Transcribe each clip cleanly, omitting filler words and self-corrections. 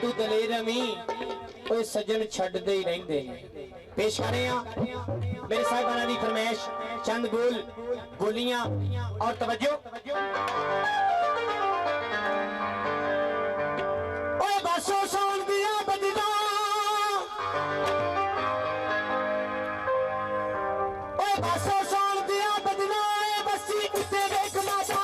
तू दलेर अमी ओए सज्जन छड्डदे ही रहिंदे ने। पेश कर रहे हैं मेरे साहिबाना दी फरमाइश चंद बोल बोलियां और तवज्जो। ओए बसो सौन दिया बदना ओए बसो सौन दिया बदना बसी उत्ते वेख माता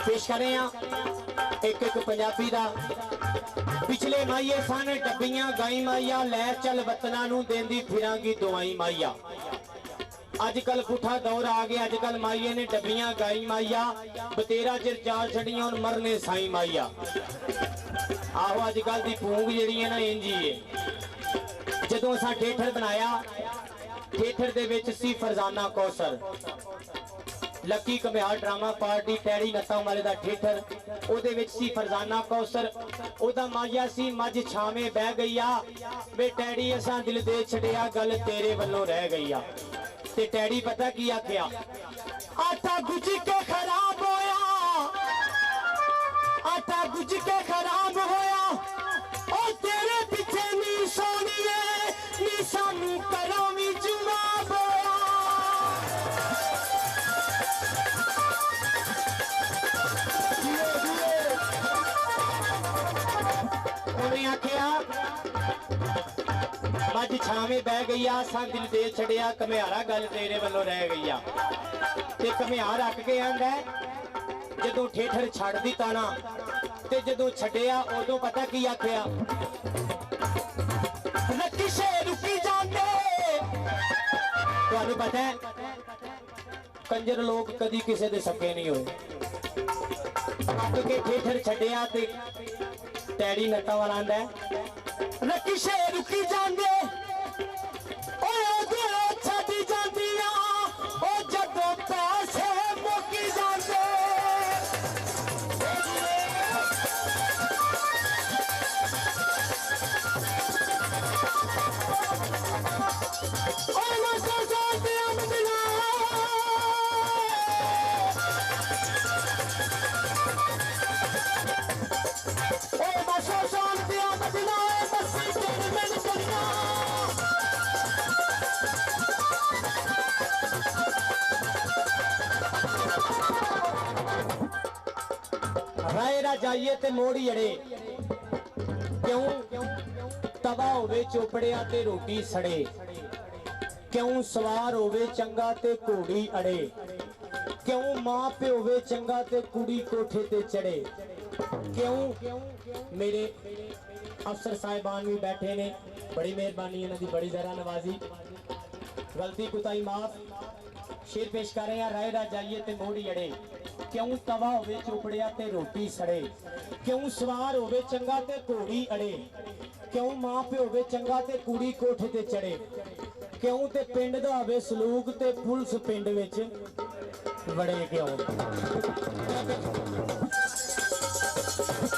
पेश कर रहे हैं एक एक पंजाबी दा। पिछले माइये सन डब्बियां गाई माइया लै चल वतना नू देंदी फिरांगी दवाई माइया। अजकल पुठा दौर आ गया, अजकल माइये ने डब्बियां गाई माइया बतेरा चिर चार छड़ियां और मरने साई माइया। आहो अजकल दी भूंग जिहड़ी है ना इंज ही है। जदों असां ठेठर बनाया, ठेठर दे विच सी फरजाना कौसर, लकी कमियार ड्रामा पार्टी टैड़ी नत्ता वाले दा ठेठर, ओदे विच सी फरजाना कौसर, ओदा माया सी मज छावे बह गईया बे टैड़ी असां दिल दे छड़िया गल तेरे वल्लों रह गईया। ते टैड़ी पता की आख्या, आटा गुज के खराब होया, आटा गुज के खराब होया, ओ तेरे पीछे नी सोनिए नी सानू करो वी जवाब होया। उन्हें आख्या मज ऊठ छावे बह गई आ सा दिल दे छड़िया घमियारा गल तेरे वालों रह गई आ ते घमियार अक के आंदा जदों ठेठर छड़ दी ताना ते जदों छड़िया उदों पता की आखिया रखिशे रुकी जांदे। तुहानूं पता है कंजर लोग कदी किसी दे सके नहीं होए अक के ठेठर छड़िया ते टैडी नट्टा वाला आंदा रखिशे रुकी जांदे छड़ी जांदियां ओ जदों पैसे मुक्की जांदे। रायरा जाइए ते मोड़ी अड़े क्यों तवा होवे चोपड़िया ते रोटी सड़े क्यों सवार होवे चंगा ते घोड़ी अड़े क्यों मां प्यो होवे चंगा ते कुड़ी कोठे ते चढ़े क्यों मेरे अफसर साहिबान भी बैठे ने बड़ी मेहरबानी इन्हां दी बड़ी जरा नवाजी गलती कुताई माफ शेर पेश कर रहे हैं रायरा जाइए ते मोड़ी अड़े क्यों तवा होवे चोपड़िया ते रोटी सड़े क्यों सवार होवे चंगा ते घोड़ी अड़े क्यों मां प्यो होवे चंगा ते कुड़ी कोठे ते चढ़े क्यों ते पिंड दा होवे सलूक ते पुलिस पिंड विच वड़े क्यों।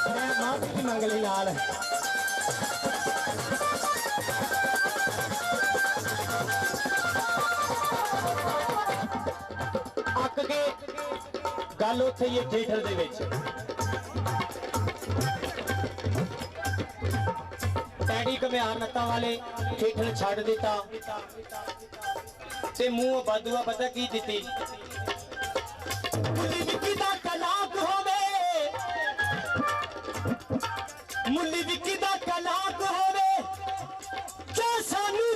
मैं माफी मंग ली नाल अक के गल उत्थे ही थिएटर दे विच टैडी घमियार नत्ता वाले थिएटर छड़ दिता ते मुंह बादुआ पता की दिती मुल्ली विक्की दा तलाक होवे मुल्ली विक्की दा तलाक होवे जो सानू